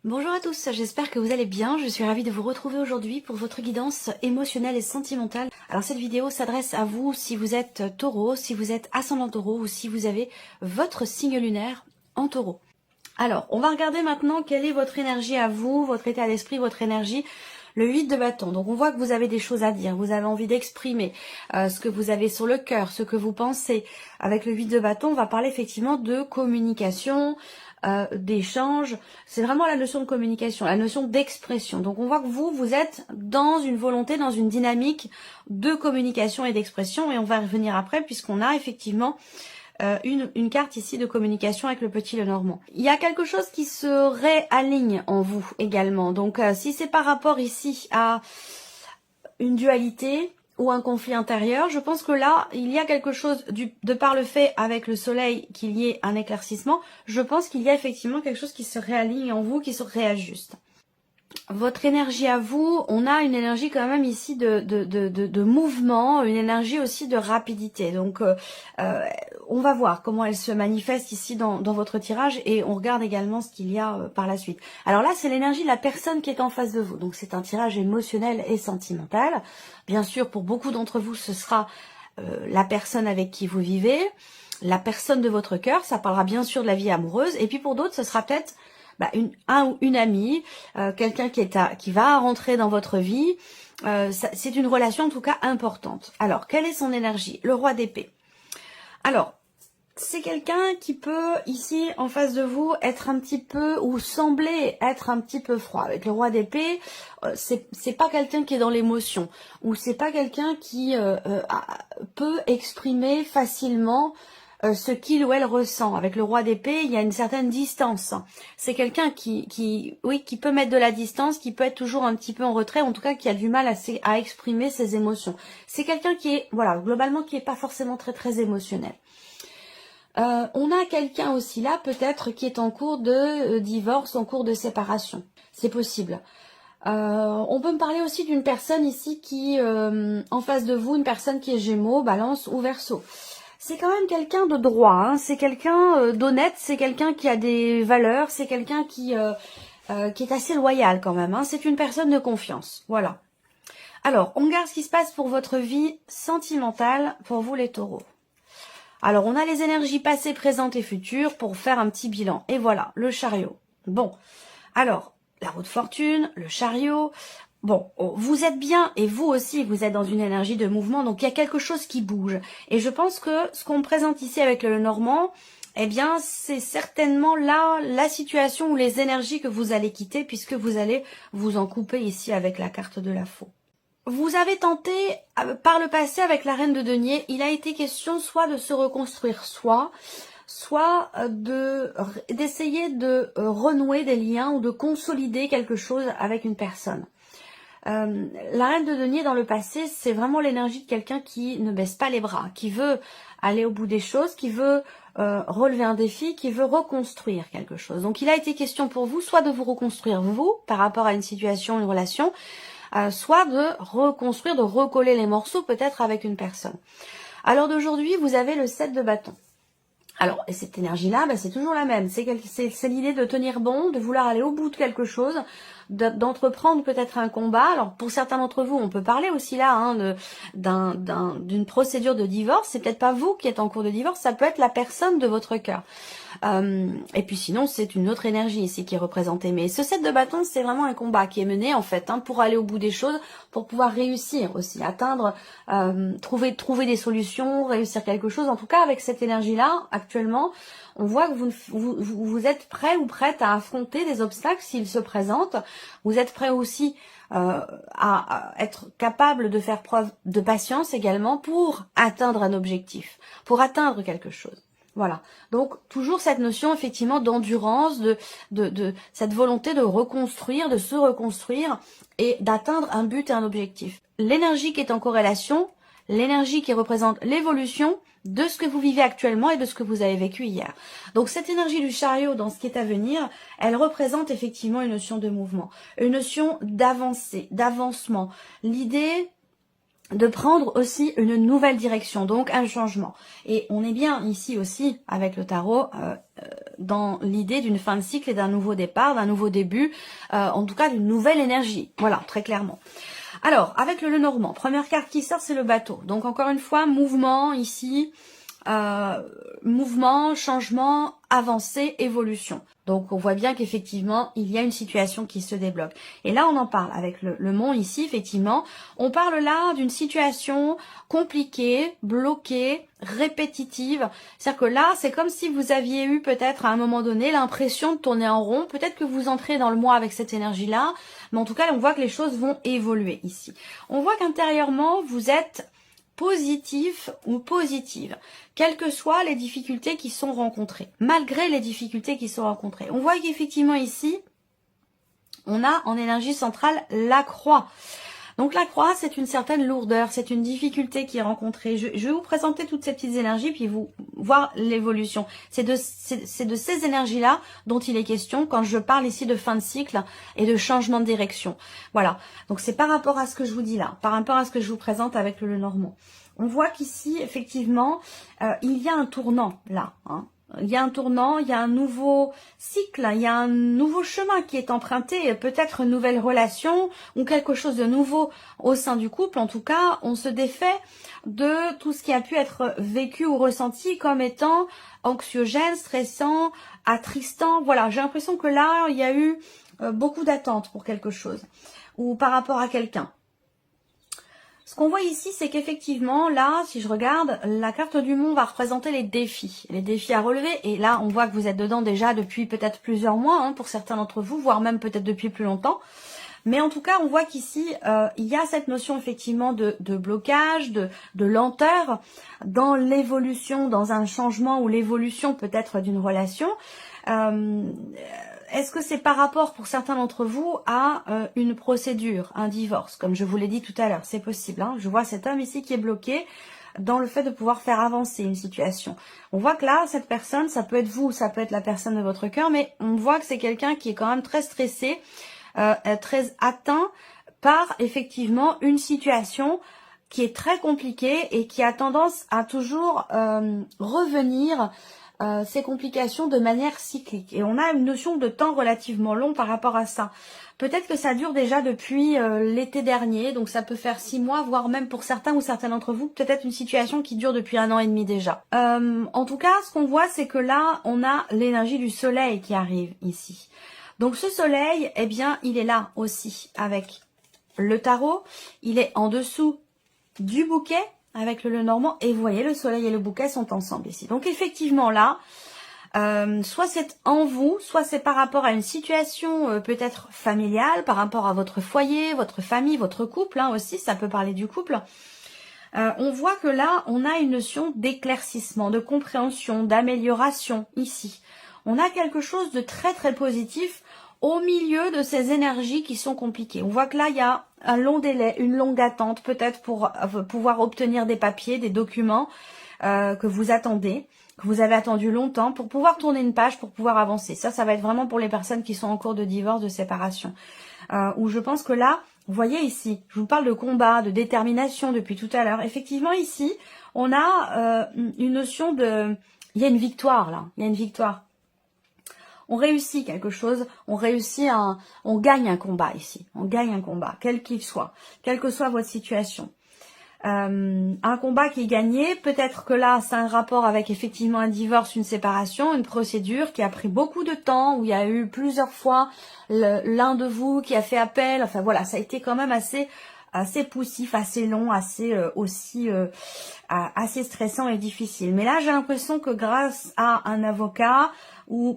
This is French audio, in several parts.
Bonjour à tous, j'espère que vous allez bien. Je suis ravie de vous retrouver aujourd'hui pour votre guidance émotionnelle et sentimentale. Alors cette vidéo s'adresse à vous si vous êtes taureau, si vous êtes ascendant taureau ou si vous avez votre signe lunaire en taureau. Alors, on va regarder maintenant quelle est votre énergie à vous, votre état d'esprit, votre énergie. Le 8 de bâton, donc on voit que vous avez des choses à dire, vous avez envie d'exprimer ce que vous avez sur le cœur, ce que vous pensez. Avec le 8 de bâton, on va parler effectivement de communication, d'échange. C'est vraiment la notion de communication, la notion d'expression. Donc on voit que vous êtes dans une volonté, dans une dynamique de communication et d'expression, et on va y revenir après puisqu'on a effectivement une carte ici de communication avec le petit Lenormand. Il y a quelque chose qui se réaligne en vous également. Donc si c'est par rapport ici à une dualité ou un conflit intérieur, je pense que là, il y a quelque chose, de par le fait avec le soleil qu'il y ait un éclaircissement, je pense qu'il y a effectivement quelque chose qui se réaligne en vous, qui se réajuste. Votre énergie à vous, on a une énergie quand même ici de mouvement, une énergie aussi de rapidité. Donc on va voir comment elle se manifeste ici dans votre tirage et on regarde également ce qu'il y a par la suite. Alors là, c'est l'énergie de la personne qui est en face de vous. Donc c'est un tirage émotionnel et sentimental. Bien sûr, pour beaucoup d'entre vous, ce sera la personne avec qui vous vivez, la personne de votre cœur. Ça parlera bien sûr de la vie amoureuse. Et puis pour d'autres, ce sera peut-être un ou une amie, quelqu'un qui va rentrer dans votre vie. C'est une relation en tout cas importante. Alors, quelle est son énergie? Le roi d'épée. Alors, c'est quelqu'un qui peut, ici, en face de vous, être un petit peu, ou sembler être un petit peu froid. Avec le roi d'épée, c'est pas quelqu'un qui est dans l'émotion, ou c'est pas quelqu'un qui peut exprimer facilement ce qu'il ou elle ressent. Avec le roi d'épée, il y a une certaine distance. C'est quelqu'un qui peut mettre de la distance, qui peut être toujours un petit peu en retrait, en tout cas qui a du mal à exprimer ses émotions. C'est quelqu'un qui est, voilà, globalement, qui est pas forcément très émotionnel. On a quelqu'un aussi là, peut-être, qui est en cours de divorce, en cours de séparation. C'est possible. On peut me parler aussi d'une personne ici qui, en face de vous, une personne qui est Gémeaux, Balance ou Verseau. C'est quand même quelqu'un de droit, hein. C'est quelqu'un d'honnête, c'est quelqu'un qui a des valeurs, c'est quelqu'un qui est assez loyal quand même, hein. C'est une personne de confiance, voilà. Alors, on regarde ce qui se passe pour votre vie sentimentale, pour vous les taureaux. Alors, on a les énergies passées, présentes et futures pour faire un petit bilan. Et voilà, le chariot. Bon, alors, la roue de fortune, le chariot. Bon, vous êtes bien et vous aussi, vous êtes dans une énergie de mouvement, donc il y a quelque chose qui bouge. Et je pense que ce qu'on me présente ici avec le Normand, eh bien, c'est certainement là la situation ou les énergies que vous allez quitter puisque vous allez vous en couper ici avec la carte de la faux. Vous avez tenté par le passé avec la reine de denier, il a été question soit de se reconstruire soit d'essayer de renouer des liens ou de consolider quelque chose avec une personne. La reine de denier dans le passé, c'est vraiment l'énergie de quelqu'un qui ne baisse pas les bras, qui veut aller au bout des choses, qui veut relever un défi, qui veut reconstruire quelque chose. Donc il a été question pour vous, soit de vous reconstruire vous, par rapport à une situation, une relation, soit de reconstruire, de recoller les morceaux peut-être avec une personne. Alors d'aujourd'hui, vous avez le 7 de bâton. Alors, et cette énergie-là, c'est toujours la même. C'est l'idée de tenir bon, de vouloir aller au bout de quelque chose, d'entreprendre peut-être un combat. Alors, pour certains d'entre vous, on peut parler aussi là d'une procédure de divorce. C'est peut-être pas vous qui êtes en cours de divorce, ça peut être la personne de votre cœur. Et puis sinon, c'est une autre énergie ici qui est représentée. Mais ce 7 de bâton, c'est vraiment un combat qui est mené en fait, pour aller au bout des choses, pour pouvoir réussir aussi, atteindre, trouver des solutions, réussir quelque chose. En tout cas, avec cette énergie-là, actuellement, on voit que vous êtes prêt ou prête à affronter des obstacles s'ils se présentent. Vous êtes prêt aussi à être capable de faire preuve de patience également pour atteindre un objectif, pour atteindre quelque chose. Voilà, donc toujours cette notion effectivement d'endurance, de cette volonté de reconstruire, de se reconstruire et d'atteindre un but et un objectif. L'énergie qui est en corrélation, l'énergie qui représente l'évolution de ce que vous vivez actuellement et de ce que vous avez vécu hier. Donc cette énergie du chariot dans ce qui est à venir, elle représente effectivement une notion de mouvement, une notion d'avancée, d'avancement. L'idée de prendre aussi une nouvelle direction, donc un changement. Et on est bien ici aussi avec le tarot dans l'idée d'une fin de cycle et d'un nouveau départ, d'un nouveau début, en tout cas d'une nouvelle énergie. Voilà, très clairement. Alors, avec le Lenormand, première carte qui sort, c'est le bateau. Donc encore une fois, mouvement ici, mouvement, changement, avancée, évolution. Donc on voit bien qu'effectivement, il y a une situation qui se débloque. Et là, on en parle avec le mont ici, effectivement. On parle là d'une situation compliquée, bloquée, répétitive. C'est-à-dire que là, c'est comme si vous aviez eu peut-être à un moment donné l'impression de tourner en rond. Peut-être que vous entrez dans le mois avec cette énergie-là. Mais en tout cas, on voit que les choses vont évoluer ici. On voit qu'intérieurement, vous êtes positif ou positive, quelles que soient les difficultés qui sont rencontrées, malgré les difficultés qui sont rencontrées. On voit qu'effectivement ici, on a en énergie centrale la croix. Donc la croix, c'est une certaine lourdeur, c'est une difficulté qui est rencontrée. Je vais vous présenter toutes ces petites énergies, puis vous voir l'évolution. C'est de ces énergies-là dont il est question quand je parle ici de fin de cycle et de changement de direction. Voilà, donc c'est par rapport à ce que je vous dis là, par rapport à ce que je vous présente avec le Lenormand. On voit qu'ici, effectivement, il y a un tournant là, hein. Il y a un tournant, il y a un nouveau cycle, il y a un nouveau chemin qui est emprunté, peut-être une nouvelle relation ou quelque chose de nouveau au sein du couple. En tout cas, on se défait de tout ce qui a pu être vécu ou ressenti comme étant anxiogène, stressant, attristant. Voilà, j'ai l'impression que là, il y a eu beaucoup d'attentes pour quelque chose ou par rapport à quelqu'un. Ce qu'on voit ici, c'est qu'effectivement, là, si je regarde, la carte du monde va représenter les défis à relever. Et là, on voit que vous êtes dedans déjà depuis peut-être plusieurs mois, hein, pour certains d'entre vous, voire même peut-être depuis plus longtemps. Mais en tout cas, on voit qu'ici, il y a cette notion effectivement de blocage, de lenteur dans l'évolution, dans un changement ou l'évolution peut-être d'une relation. Est-ce que c'est par rapport pour certains d'entre vous à une procédure, un divorce, comme je vous l'ai dit tout à l'heure, c'est possible, hein. Je vois cet homme ici qui est bloqué dans le fait de pouvoir faire avancer une situation. On voit que là, cette personne, ça peut être vous, ça peut être la personne de votre cœur, mais on voit que c'est quelqu'un qui est quand même très stressé, très atteint par effectivement une situation qui est très compliquée et qui a tendance à toujours revenir ces complications de manière cyclique. Et on a une notion de temps relativement long par rapport à ça. Peut-être que ça dure déjà depuis l'été dernier, donc ça peut faire 6 mois, voire même pour certains ou certains d'entre vous, peut-être une situation qui dure depuis 1 an et demi déjà. En tout cas, ce qu'on voit, c'est que là, on a l'énergie du soleil qui arrive ici. Donc ce soleil, eh bien, il est là aussi avec le tarot. Il est en dessous du bouquet avec le Lenormand. Et vous voyez, le soleil et le bouquet sont ensemble ici. Donc effectivement là, soit c'est en vous, soit c'est par rapport à une situation peut-être familiale, par rapport à votre foyer, votre famille, votre couple, hein, aussi, ça peut parler du couple. On voit que là, on a une notion d'éclaircissement, de compréhension, d'amélioration ici. On a quelque chose de très très positif au milieu de ces énergies qui sont compliquées. On voit que là, il y a un long délai, une longue attente, peut-être pour pouvoir obtenir des papiers, des documents que vous attendez, que vous avez attendu longtemps, pour pouvoir tourner une page, pour pouvoir avancer. Ça va être vraiment pour les personnes qui sont en cours de divorce, de séparation. Où je pense que là, vous voyez ici, je vous parle de combat, de détermination depuis tout à l'heure. Effectivement, ici, on a une notion de... Il y a une victoire là, il y a une victoire. On réussit quelque chose, on gagne un combat ici. On gagne un combat, quel qu'il soit, quelle que soit votre situation. Un combat qui est gagné, peut-être que là, c'est un rapport avec effectivement un divorce, une séparation, une procédure qui a pris beaucoup de temps, où il y a eu plusieurs fois l'un de vous qui a fait appel. Enfin voilà, ça a été quand même assez poussif, assez long, assez stressant et difficile. Mais là, j'ai l'impression que grâce à un avocat,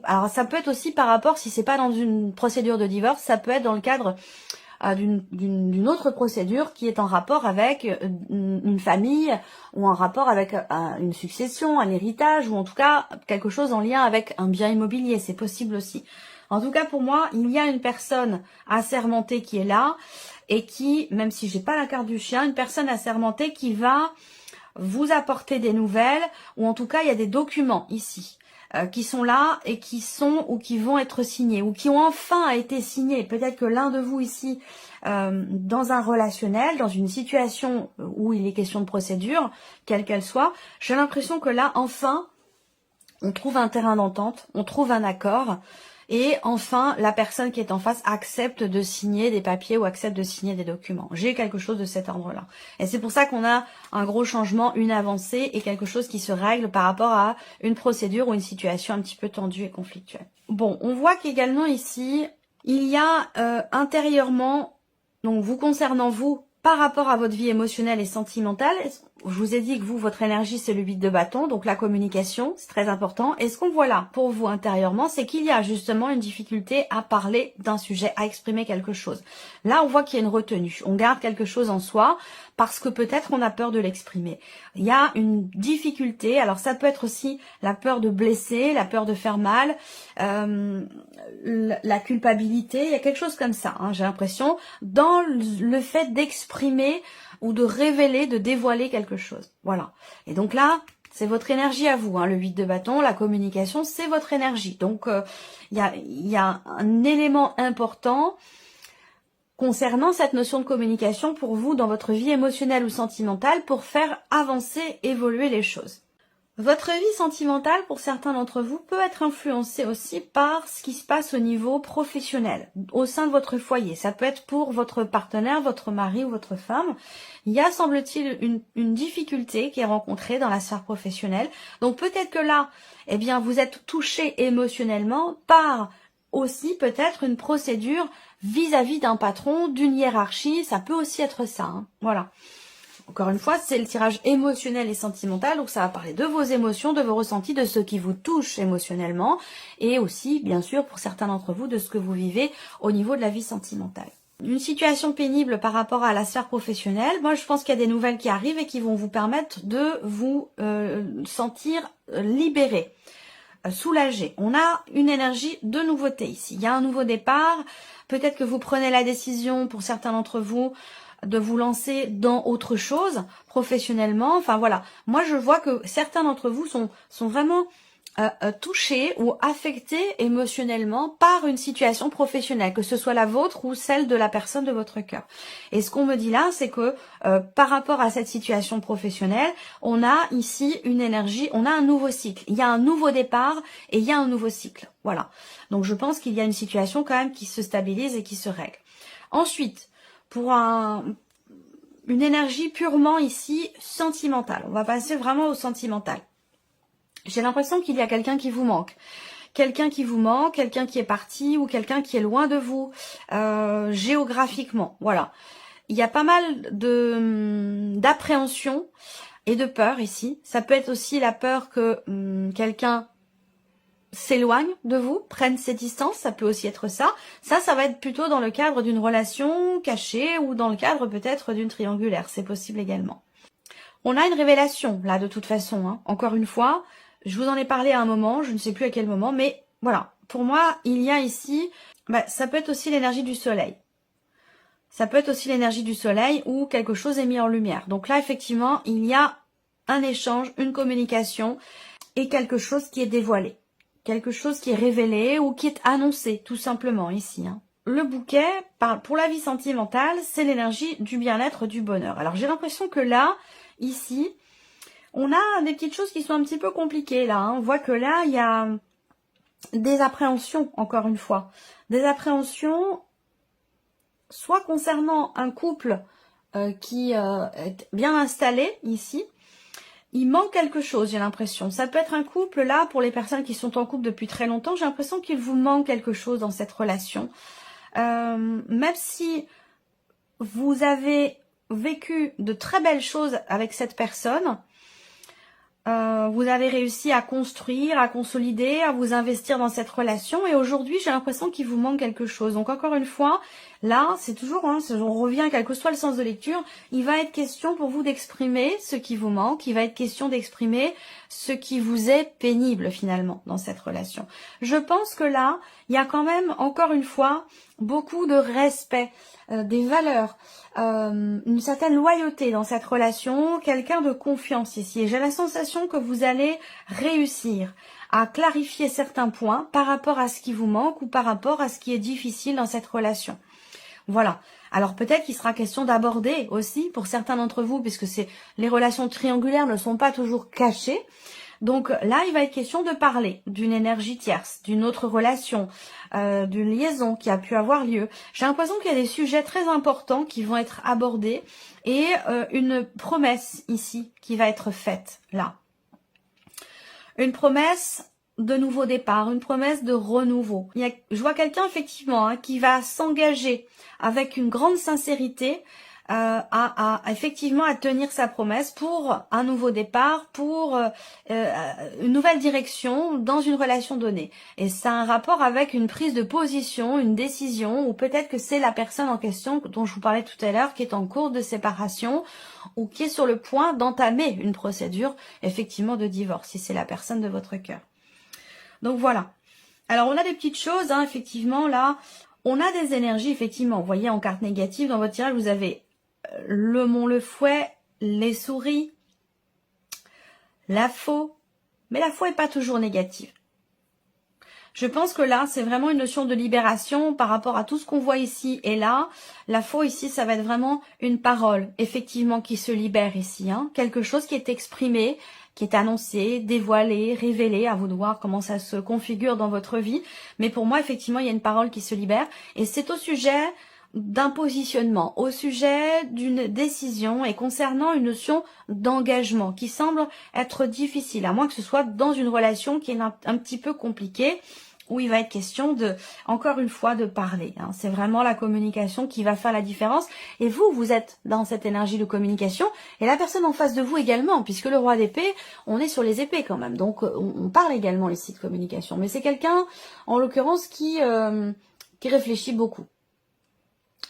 alors ça peut être aussi par rapport, si c'est pas dans une procédure de divorce, ça peut être dans le cadre d'une autre procédure qui est en rapport avec une famille ou en rapport avec une succession, un héritage, ou en tout cas quelque chose en lien avec un bien immobilier, c'est possible aussi. En tout cas, pour moi, il y a une personne assermentée qui est là et qui, même si j'ai pas la carte du chien, une personne assermentée qui va vous apporter des nouvelles, ou en tout cas, il y a des documents ici qui sont là et qui sont ou qui vont être signés ou qui ont enfin été signés. Peut-être que l'un de vous ici, dans un relationnel, dans une situation où il est question de procédure, quelle qu'elle soit, j'ai l'impression que là, enfin, on trouve un terrain d'entente, on trouve un accord. Et enfin, la personne qui est en face accepte de signer des papiers ou accepte de signer des documents. J'ai quelque chose de cet ordre-là. Et c'est pour ça qu'on a un gros changement, une avancée et quelque chose qui se règle par rapport à une procédure ou une situation un petit peu tendue et conflictuelle. Bon, on voit qu'également ici, il y a intérieurement, donc vous concernant vous, par rapport à votre vie émotionnelle et sentimentale, je vous ai dit que vous, votre énergie, c'est le 8 de bâton, donc la communication, c'est très important. Et ce qu'on voit là, pour vous intérieurement, c'est qu'il y a justement une difficulté à parler d'un sujet, à exprimer quelque chose. Là, on voit qu'il y a une retenue. On garde quelque chose en soi parce que peut-être on a peur de l'exprimer. Il y a une difficulté, alors ça peut être aussi la peur de blesser, la peur de faire mal, la culpabilité, il y a quelque chose comme ça, hein, j'ai l'impression, dans le fait d'exprimer ou de révéler, de dévoiler quelque chose. Voilà. Et donc là, c'est votre énergie à vous, hein, le 8 de bâton, la communication, c'est votre énergie. Donc, il y a un élément important concernant cette notion de communication pour vous dans votre vie émotionnelle ou sentimentale pour faire avancer, évoluer les choses. Votre vie sentimentale, pour certains d'entre vous, peut être influencée aussi par ce qui se passe au niveau professionnel, au sein de votre foyer. Ça peut être pour votre partenaire, votre mari ou votre femme. Il y a, semble-t-il, une difficulté qui est rencontrée dans la sphère professionnelle. Donc peut-être que là, eh bien, vous êtes touché émotionnellement par aussi peut-être une procédure vis-à-vis d'un patron, d'une hiérarchie. Ça peut aussi être ça, hein. Voilà. Encore une fois, c'est le tirage émotionnel et sentimental, donc ça va parler de vos émotions, de vos ressentis, de ce qui vous touche émotionnellement, et aussi, bien sûr, pour certains d'entre vous, de ce que vous vivez au niveau de la vie sentimentale. Une situation pénible par rapport à la sphère professionnelle, moi je pense qu'il y a des nouvelles qui arrivent et qui vont vous permettre de vous sentir libéré, soulagé. On a une énergie de nouveauté ici, il y a un nouveau départ, peut-être que vous prenez la décision, pour certains d'entre vous, de vous lancer dans autre chose professionnellement. Enfin voilà, moi je vois que certains d'entre vous sont vraiment touchés ou affectés émotionnellement par une situation professionnelle, que ce soit la vôtre ou celle de la personne de votre cœur. Et ce qu'on me dit là, c'est que par rapport à cette situation professionnelle, on a ici une énergie, on a un nouveau cycle. Il y a un nouveau départ et il y a un nouveau cycle. Voilà. Donc je pense qu'il y a une situation quand même qui se stabilise et qui se règle. Ensuite, pour une énergie purement ici sentimentale. On va passer vraiment au sentimental. J'ai l'impression qu'il y a quelqu'un qui vous manque. Quelqu'un qui vous manque, quelqu'un qui est parti ou quelqu'un qui est loin de vous géographiquement. Voilà. Il y a pas mal d'appréhension et de peur ici. Ça peut être aussi la peur que quelqu'un s'éloigne de vous, prenne ses distances, ça peut aussi être ça. Ça va être plutôt dans le cadre d'une relation cachée ou dans le cadre peut-être d'une triangulaire, c'est possible également. On a une révélation là de toute façon, hein. Encore une fois, je vous en ai parlé à un moment, je ne sais plus à quel moment, mais voilà, pour moi, il y a ici, ça peut être aussi l'énergie du soleil. Ça peut être aussi l'énergie du soleil où quelque chose est mis en lumière. Donc là, effectivement, il y a un échange, une communication et quelque chose qui est dévoilé. Quelque chose qui est révélé ou qui est annoncé, tout simplement, ici, hein. Le bouquet, pour la vie sentimentale, c'est l'énergie du bien-être, du bonheur. Alors, j'ai l'impression que là, ici, on a des petites choses qui sont un petit peu compliquées, là, hein. On voit que là, il y a des appréhensions, encore une fois. Des appréhensions, soit concernant un couple qui est bien installé, ici. Il manque quelque chose, j'ai l'impression. Ça peut être un couple, là, pour les personnes qui sont en couple depuis très longtemps, j'ai l'impression qu'il vous manque quelque chose dans cette relation. Même si vous avez vécu de très belles choses avec cette personne, vous avez réussi à construire, à consolider, à vous investir dans cette relation et aujourd'hui j'ai l'impression qu'il vous manque quelque chose. Donc encore une fois, là c'est toujours, hein, on revient quel que soit le sens de lecture, il va être question pour vous d'exprimer ce qui vous manque, il va être question d'exprimer ce qui vous est pénible finalement dans cette relation. Je pense que là, il y a quand même encore une fois beaucoup de respect, des valeurs, une certaine loyauté dans cette relation, quelqu'un de confiance ici. Et j'ai la sensation que vous allez réussir à clarifier certains points par rapport à ce qui vous manque ou par rapport à ce qui est difficile dans cette relation. Voilà. Alors peut-être qu'il sera question d'aborder aussi pour certains d'entre vous, puisque les relations triangulaires ne sont pas toujours cachées, Donc là, il va être question de parler d'une énergie tierce, d'une autre relation, d'une liaison qui a pu avoir lieu. J'ai l'impression qu'il y a des sujets très importants qui vont être abordés et une promesse ici qui va être faite là. Une promesse de nouveau départ, une promesse de renouveau. Je vois quelqu'un effectivement qui va s'engager avec une grande sincérité effectivement à tenir sa promesse pour un nouveau départ, pour une nouvelle direction dans une relation donnée. Et ça a un rapport avec une prise de position, une décision, ou peut-être que c'est la personne en question dont je vous parlais tout à l'heure qui est en cours de séparation ou qui est sur le point d'entamer une procédure effectivement de divorce, si c'est la personne de votre cœur. Donc voilà. Alors on a des petites choses, effectivement là, on a des énergies effectivement. Vous voyez en carte négative dans votre tirage, vous avez le mont, le fouet, les souris, la faux, mais la faux est pas toujours négative. Je pense que là, c'est vraiment une notion de libération par rapport à tout ce qu'on voit ici et là. La faux ici, ça va être vraiment une parole, effectivement, qui se libère ici. Quelque chose qui est exprimé, qui est annoncé, dévoilé, révélé, à vous de voir comment ça se configure dans votre vie. Mais pour moi, effectivement, il y a une parole qui se libère et c'est au sujet d'un positionnement, au sujet d'une décision et concernant une notion d'engagement qui semble être difficile, à moins que ce soit dans une relation qui est un petit peu compliquée, où il va être question de, encore une fois, de parler. C'est vraiment la communication qui va faire la différence. Et vous, vous êtes dans cette énergie de communication, et la personne en face de vous également, puisque le roi d'épée, on est sur les épées quand même. Donc, on parle également ici de communication. Mais c'est quelqu'un, en l'occurrence, qui réfléchit beaucoup.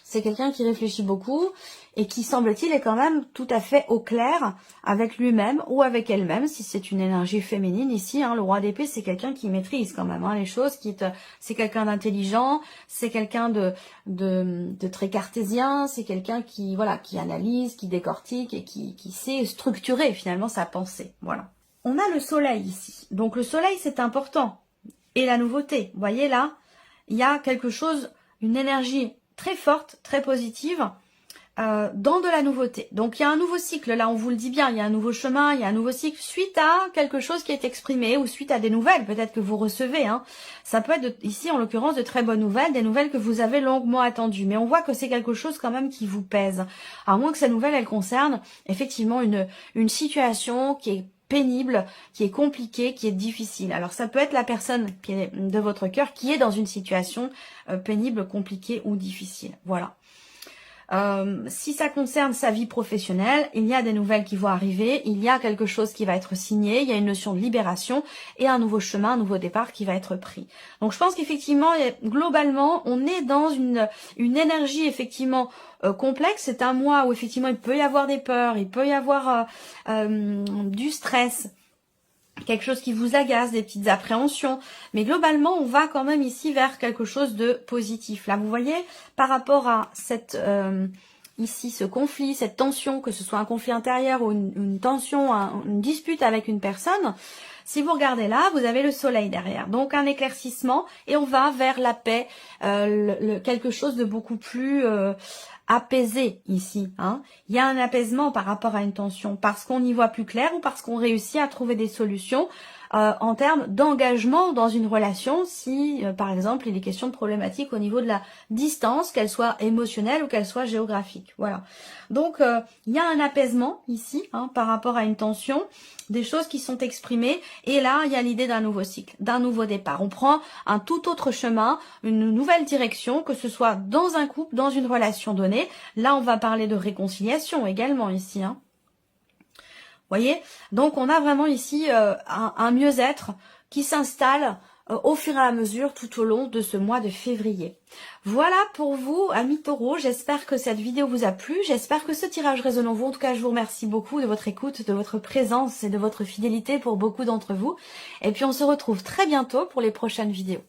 C'est quelqu'un qui réfléchit beaucoup et qui, semble-t-il, est quand même tout à fait au clair avec lui-même ou avec elle-même, si c'est une énergie féminine ici. Le roi d'épée, c'est quelqu'un qui maîtrise quand même les choses. C'est quelqu'un d'intelligent, c'est quelqu'un de très cartésien, c'est quelqu'un qui analyse, qui décortique et qui sait structurer finalement sa pensée. Voilà. On a le soleil ici. Donc le soleil, c'est important. Et la nouveauté. Vous voyez là, il y a quelque chose, une énergie très forte, très positive, dans de la nouveauté. Donc il y a un nouveau cycle, là on vous le dit bien, il y a un nouveau chemin, il y a un nouveau cycle suite à quelque chose qui est exprimé ou suite à des nouvelles peut-être que vous recevez. Ça peut être ici en l'occurrence de très bonnes nouvelles, des nouvelles que vous avez longuement attendues. Mais on voit que c'est quelque chose quand même qui vous pèse. À moins que cette nouvelle elle concerne effectivement une situation qui est pénible, qui est compliqué, qui est difficile. Alors ça peut être la personne qui est de votre cœur qui est dans une situation pénible, compliquée ou difficile. Voilà. Si ça concerne sa vie professionnelle, il y a des nouvelles qui vont arriver, il y a quelque chose qui va être signé, il y a une notion de libération et un nouveau chemin, un nouveau départ qui va être pris. Donc je pense qu'effectivement, globalement, on est dans une énergie effectivement complexe. C'est un mois où effectivement il peut y avoir des peurs, il peut y avoir du stress, quelque chose qui vous agace, des petites appréhensions. Mais globalement, on va quand même ici vers quelque chose de positif. Là, vous voyez, par rapport à cette ici, ce conflit, cette tension, que ce soit un conflit intérieur ou une tension, une dispute avec une personne, si vous regardez là, vous avez le soleil derrière. Donc un éclaircissement et on va vers la paix, quelque chose de beaucoup plus apaisé ici. Il y a un apaisement par rapport à une tension parce qu'on y voit plus clair ou parce qu'on réussit à trouver des solutions en termes d'engagement dans une relation si, par exemple, il est question de problématiques au niveau de la distance, qu'elle soit émotionnelle ou qu'elle soit géographique. Voilà. Donc, il y a un apaisement ici par rapport à une tension, des choses qui sont exprimées. Et là, il y a l'idée d'un nouveau cycle, d'un nouveau départ. On prend un tout autre chemin, une nouvelle direction, que ce soit dans un couple, dans une relation donnée. Là, on va parler de réconciliation également ici. Voyez, donc on a vraiment ici un mieux-être qui s'installe au fur et à mesure tout au long de ce mois de février. Voilà pour vous, amis taureaux, j'espère que cette vidéo vous a plu, j'espère que ce tirage résonne en vous. En tout cas, je vous remercie beaucoup de votre écoute, de votre présence et de votre fidélité pour beaucoup d'entre vous. Et puis on se retrouve très bientôt pour les prochaines vidéos.